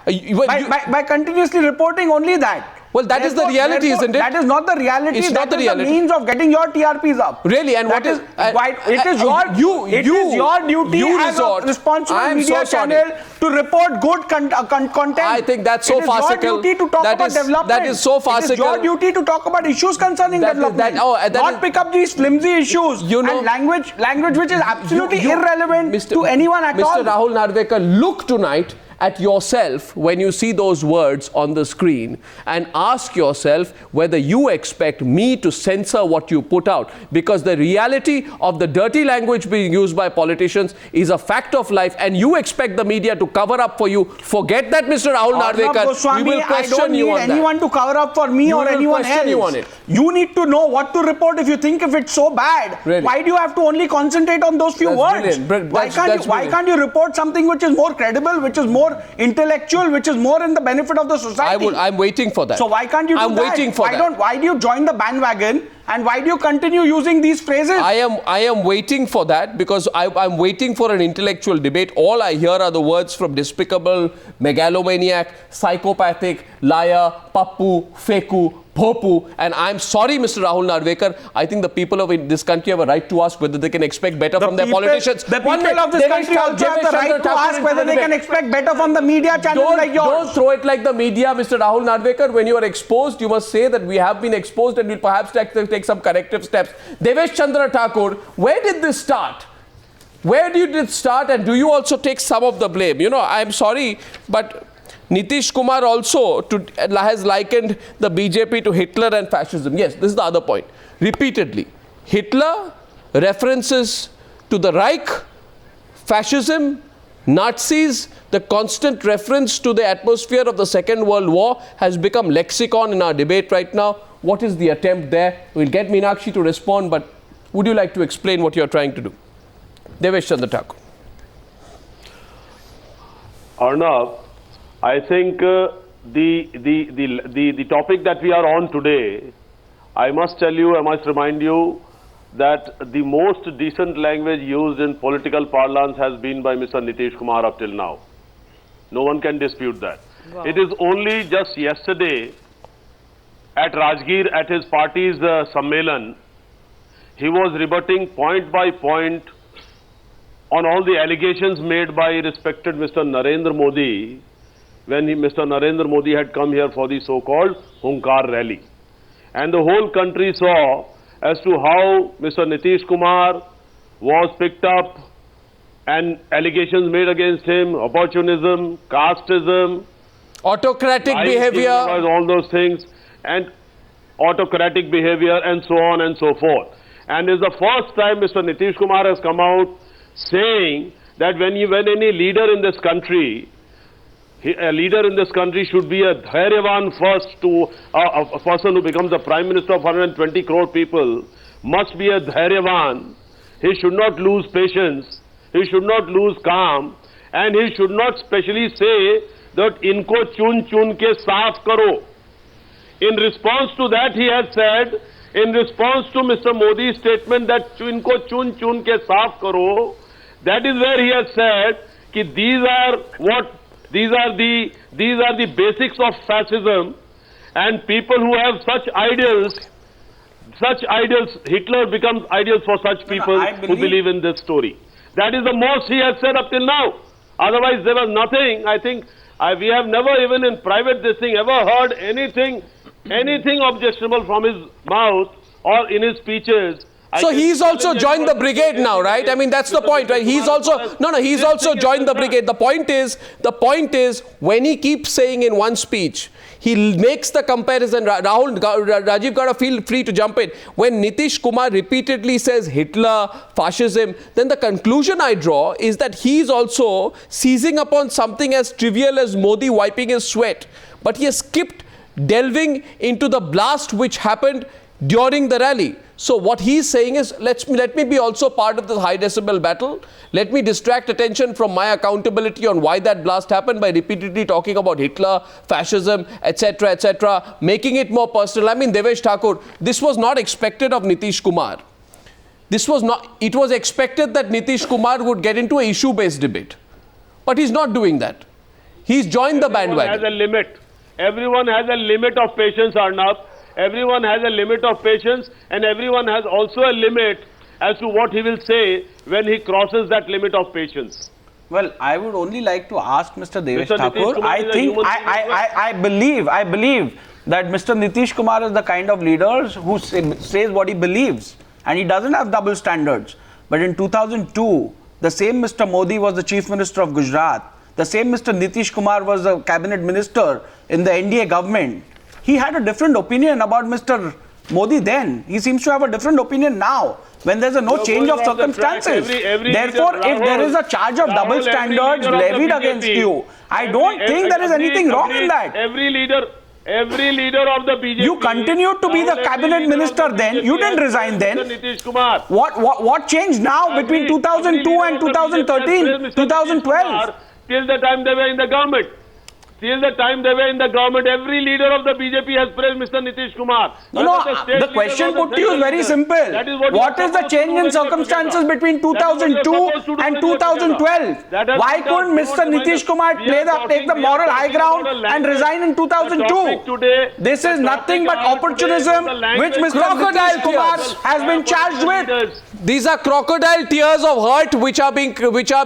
By continuously reporting only that. Well, that is the reality, isn't it? That is not the reality. It's not the reality. The means of getting your TRPs up. Really? And that what is why it is your duty as a responsible media channel to report good content. I think that's so farcical. It is your duty to talk about development. That is so farcical. It is your duty to talk about issues concerning development. Not pick up these flimsy issues and language which is absolutely irrelevant to anyone at all. Mr. Rahul Narvekar, look tonight at yourself when you see those words on the screen and ask yourself whether you expect me to censor what you put out, because the reality of the dirty language being used by politicians is a fact of life, and you expect the media to cover up for you. Forget that, Mr. Rahul Narvekar. Goswami, we will question you on that. I don't need anyone to cover up for me or anyone else. You on it. You need to know what to report if it's so bad. Really? Why do you have to only concentrate on those few words? Why can't you report something which is more credible, which is more intellectual, which is more in the benefit of the society? I'm waiting for that. So why can't you do that? Waiting for that. Why do you join the bandwagon and why do you continue using these phrases? I am waiting for that because I'm waiting for an intellectual debate. All I hear are the words from despicable, megalomaniac, psychopathic, liar, pappu, feku, bhopu. And I'm sorry, Mr. Rahul Narvekar, I think the people of this country have a right to ask whether they can expect better from their politicians. The people of this country also have the right to ask whether they can expect better from the media channels like yours. Don't throw it like the media, Mr. Rahul Narvekar. When you are exposed, you must say that we have been exposed and we'll perhaps take some corrective steps. Devesh Chandra Thakur, where did this start? Where did it start, and do you also take some of the blame? You know, I'm sorry, but Nitish Kumar also has likened the BJP to Hitler and fascism. Yes, this is the other point. Repeatedly, Hitler, references to the Reich, fascism, Nazis, the constant reference to the atmosphere of the Second World War has become lexicon in our debate right now. What is the attempt there? We'll get Meenakshi to respond, but would you like to explain what you're trying to do? Devesh Chandra Thakur. Arnav, I think the topic that we are on today, I must tell you, I must remind you that the most decent language used in political parlance has been by Mr. Nitish Kumar up till now. No one can dispute that. Wow. It is only just yesterday at Rajgir, at his party's Sammelan, he was rebutting point by point on all the allegations made by respected Mr. Narendra Modi when Mr. Narendra Modi had come here for the so-called Hunkar rally. And the whole country saw as to how Mr. Nitish Kumar was picked up and allegations made against him, opportunism, casteism, autocratic behavior, all those things, and autocratic behavior and so on and so forth. And it's the first time Mr. Nitish Kumar has come out saying that when any leader in this country, a leader in this country should be a Dhairyavan first, to a person who becomes the Prime Minister of 120 crore people, must be a Dhairyavan. He should not lose patience, he should not lose calm, and he should not specially say that inko chun chun ke saaf karo. In response to that, he has said, in response to Mr. Modi's statement that inko chun chun ke saaf karo, that is where he has said that these are the basics of fascism, and people who have such ideals, Hitler becomes ideals for such people who believe in this story. That is the most he has said up till now. Otherwise, there was nothing. I think we have never, even in private this thing, ever heard anything objectionable from his mouth or in his speeches. So he's also joined the brigade now, right? I mean, that's the point, right? He's also he's also joined the brigade. The point is, when he keeps saying in one speech, he makes the comparison. Rajiv Gada, feel free to jump in. When Nitish Kumar repeatedly says Hitler, fascism, then the conclusion I draw is that he's also seizing upon something as trivial as Modi wiping his sweat. But he has skipped delving into the blast which happened during the rally. So what he's saying is, let me be also part of the high decibel battle. Let me distract attention from my accountability on why that blast happened by repeatedly talking about Hitler, fascism, etc., making it more personal. I mean, Devesh Thakur, this was not expected of Nitish Kumar. It was expected that Nitish Kumar would get into an issue-based debate. But he's not doing that. He's joined the Everyone bandwagon. has a limit. Everyone has a limit of patience, Arnab. Everyone has a limit of patience, and everyone has also a limit as to what he will say when he crosses that limit of patience. Well, I would only like to ask Mr. Devesh Mr. Nitish Thakur. Kumar I is a think human being as I believe that Mr. Nitish Kumar is the kind of leader who says what he believes, and he doesn't have double standards. But in 2002, the same Mr. Modi was the Chief Minister of Gujarat. The same Mr. Nitish Kumar was a cabinet minister in the NDA government. He had a different opinion about Mr. Modi then. He seems to have a different opinion now, when there's no change of circumstances. Therefore, if there is a charge of double standards levied against you, I don't think there is anything wrong in that. Every leader of the BJP. You continued to be the cabinet minister then. You didn't resign then. Nitish Kumar. What changed now between 2002 and 2013, 2012? Till the time they were in the government. Till the time they were in the government, every leader of the BJP has praised Mr. Nitish Kumar. No, the question put to you is very simple. What is the change in circumstances between 2002 and 2012? Why couldn't Mr. Nitish Kumar take the moral high ground and resign in 2002? This is nothing but opportunism which Mr. Nitish Kumar has been charged with. These are crocodile tears of hurt which are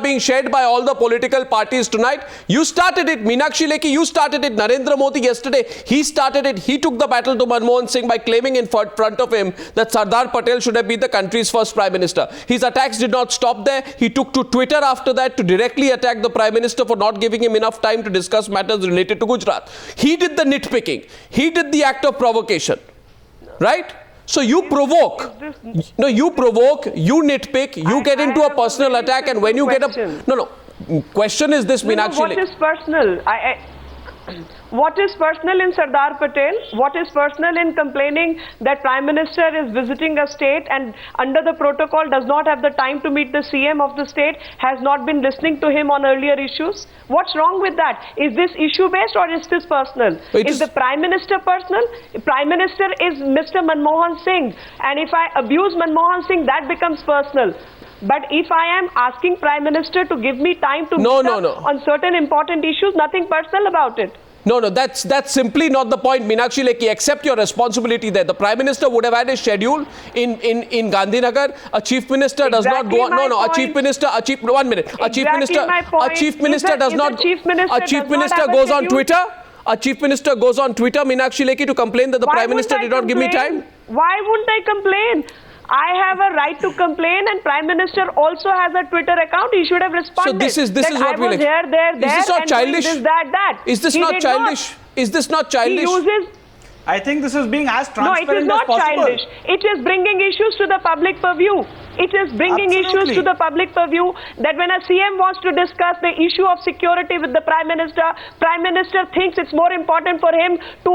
being shed by all the political parties tonight. You started it, Meenakshi Lekhi. You started it. Narendra Modi yesterday, he started it. He took the battle to Manmohan Singh by claiming in front of him that Sardar Patel should have been the country's first prime minister. His attacks did not stop there. He took to Twitter after that to directly attack the prime minister for not giving him enough time to discuss matters related to Gujarat. He did the nitpicking. He did the act of provocation. Right? So you provoke. No, you provoke, you nitpick, you get into a personal attack, and when you get up... No. Question is this, Meenakshi. What is personal? What is personal in Sardar Patel? What is personal in complaining that Prime Minister is visiting a state and under the protocol does not have the time to meet the CM of the state, has not been listening to him on earlier issues? What's wrong with that? Is this issue based or is this personal? Is the Prime Minister personal? Prime Minister is Mr. Manmohan Singh, and if I abuse Manmohan Singh, that becomes personal. But if I am asking Prime Minister to give me time to meet up on certain important issues, nothing personal about it. No, that's simply not the point, Meenakshi Lekhi. Accept your responsibility there. The Prime Minister would have had a schedule in Gandhinagar. A Chief Minister does not go on. A Chief Minister does on Twitter, Meenakshi Lekhi, to complain that the Prime Minister did not give me time. Why wouldn't I complain? I have a right to complain, and Prime Minister also has a Twitter account. He should have responded. So this is what we like. Is this not childish? Is this not childish? Is this not childish? I think this is being as transparent as possible. No, it is not childish. It is bringing issues to the public purview. It is bringing issues to the public purview that when a CM wants to discuss the issue of security with the Prime Minister thinks it's more important for him to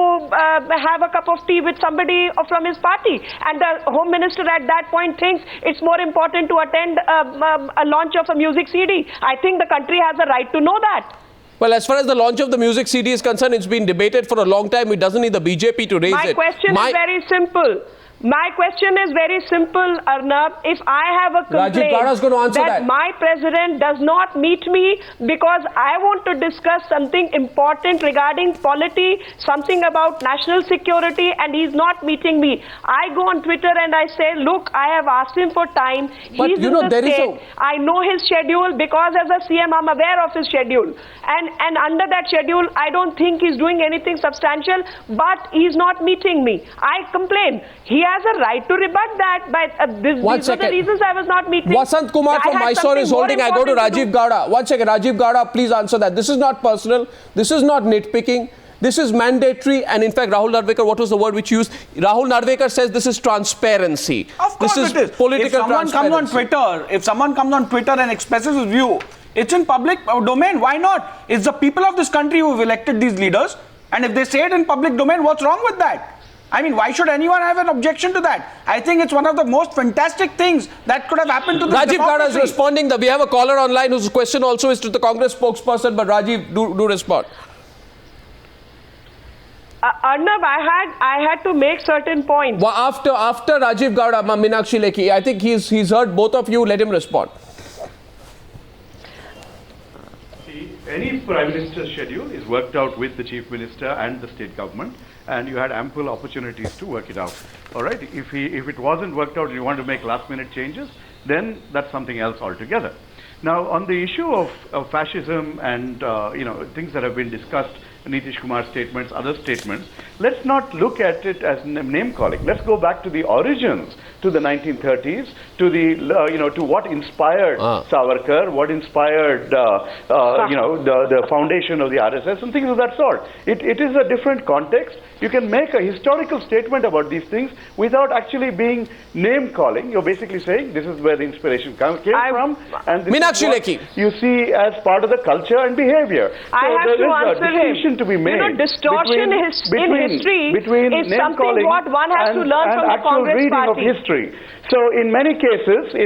have a cup of tea with somebody from his party. And the Home Minister at that point thinks it's more important to attend a launch of a music CD. I think the country has a right to know that. Well, as far as the launch of the music CD is concerned, it's been debated for a long time. It doesn't need the BJP to raise it. My question is very simple. My question is very simple, Arnab. If I have a complaint that my president does not meet me because I want to discuss something important regarding polity, something about national security, and he's not meeting me, I go on Twitter and I say, look, I have asked him for time. He's in the state. I know his schedule because as a CM, I'm aware of his schedule. And under that schedule, I don't think he's doing anything substantial, but he's not meeting me. I complain. He has a right to rebut that, but these are the reasons I was not meeting. Vasant Kumar from Mysore is holding. I go to Rajiv Gowda. 1 second, Rajiv Gowda, please answer that. This is not personal. This is not nitpicking. This is mandatory. And in fact, Rahul Narvekar, what was the word which you used? Rahul Narvekar says this is transparency. Of course this is it is. Political If someone comes on Twitter and expresses his view, it's in public domain. Why not? It's the people of this country who have elected these leaders. And if they say it in public domain, what's wrong with that? I mean, why should anyone have an objection to that? I think it's one of the most fantastic things that could have happened to this Rajiv Gowda is responding. We have a caller online whose question also is to the Congress spokesperson, but Rajiv, do respond. Arnab, I had to make certain points. Well, after Rajiv Gowda, Meenakshi Lekhi, I think he's heard both of you. Let him respond. any Prime Minister's schedule is worked out with the Chief Minister and the state government, and you had ample opportunities to work it out. All right, if it wasn't worked out and you want to make last-minute changes, then that's something else altogether. Now, on the issue of fascism and things that have been discussed, Nitish Kumar's statements, other statements, let's not look at it as name calling. Let's go back to the origins, to the 1930s, to the to what inspired Savarkar, what inspired the foundation of the RSS and things of that sort. It is a different context. You can make a historical statement about these things without actually being name calling. You're basically saying this is where the inspiration came from, and this Meenakshi is what Lekhi, you see as part of the culture and behavior. I have to answer him. To be made distortion in history is something what one has to learn from the Congress reading party. Of history. So in many cases,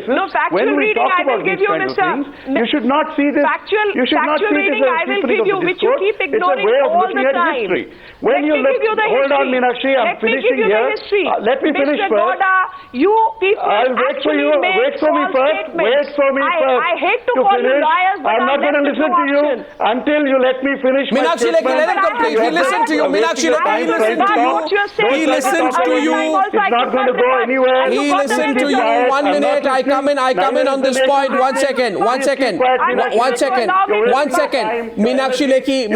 no, when we talk about these kind of things, you should not see this. You should not see this as I will give you, which you keep ignoring all the time. When you look, hold on, Meenakshi, I'm finishing here. Let me finish Mr. first. Gowda, you people I'll wait for you. Wait for me first. Wait for me first. I hate to call you liars, but I'm not going to listen to you until you let me finish my Meenakshi Lekhi, let him complete. He listened to you. Meenakshi Lekhi, he listened to you. He listened to you. It's not going to go anywhere. He listened to you. 1 minute. I come in on this point. 1 second. 1 second. 1 second. 1 second. Meenakshi Lekhi.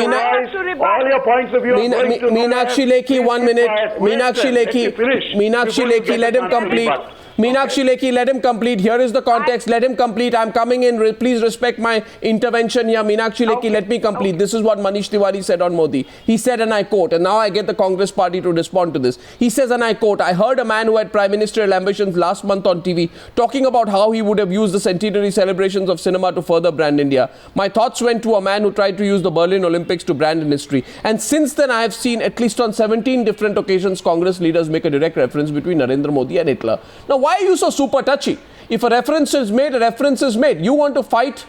All your points of view. Meenakshi Lekhi, 1 minute. Meenakshi Lekhi, let him complete. Meenakshi Lekhi, let him complete. Here is the context. Let him complete. I'm coming in. Please respect my intervention here. Meenakshi Lekhi, let me complete. This is what Manish Tiwari said on Modi. He said, and I quote, and now I get the Congress party to respond to this. He says, and I quote, I heard a man who had prime ministerial ambitions last month on TV talking about how he would have used the centenary celebrations of cinema to further brand India. My thoughts went to a man who tried to use the Berlin Olympics to brand in history. And since then, I have seen at least on 17 different occasions, Congress leaders make a direct reference between Narendra Modi and Hitler. Now, why are you so super touchy? If a reference is made, a reference is made. You want to fight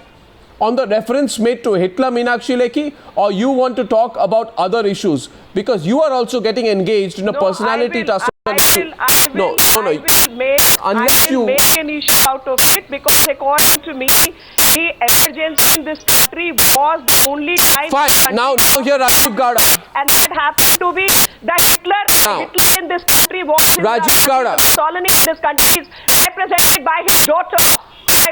on the reference made to Hitler, Meenakshi Lekhi, or you want to talk about other issues? Because you are also getting engaged in a personality tussle. I will make an issue out of it, because according to me, the emergency in this country was the only time. Fine. Now here Rajiv Gowda. And that happened to be that Hitler in this country was Rajiv Gowda. Mussolini in this country is represented by his daughter,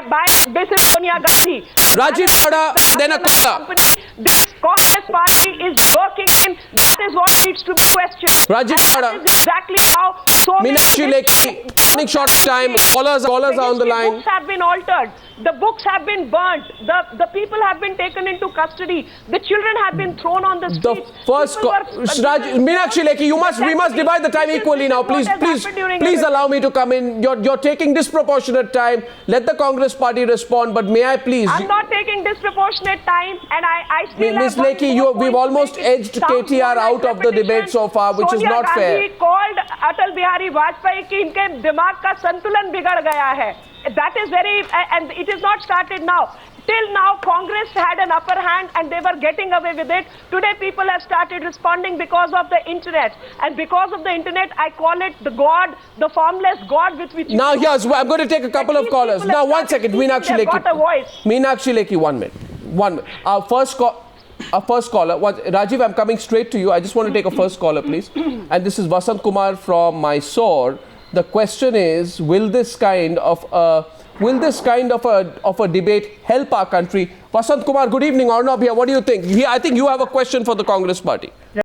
by Mrs. Sonia Gandhi. Rajiv Gowda, then a caller. This Congress party is working in. That is what needs to be questioned. Rajiv Gowda. That is exactly how. So Meenakshi Lekhi, running short of time. Callers are on the line. Books have been altered. The books have been burnt. The people have been taken into custody. The children have been thrown on the streets. The first Meenakshi Lekhi, we must divide the time equally now. Please allow me to come in. You're taking disproportionate time. Let the Congress party respond. But may I please? I'm not taking disproportionate time, and I still Ms. Lekhi, we've almost edged KTR out of the debate so far, which is not fair. Sonia Gandhi called Atal Bihari Vajpayee कि इनके दिमाग का संतुलन बिगड़ गया है. That is very, and it is not started now. Till now, Congress had an upper hand and they were getting away with it. Today, people have started responding because of the internet. And because of the internet, I call it the God, the formless God with which... Now, yes, I'm going to take a couple of callers. Now, 1 second, Meenakshi Lekhi. Got a voice. Meenakshi Lekhi, 1 minute. Our first caller, Rajiv, I'm coming straight to you. I just want to take a first caller, please. And this is Vasant Kumar from Mysore. The question is, will this kind of a debate help our country? Vasant Kumar, good evening. Arnab here. What do you think? I think you have a question for the Congress party.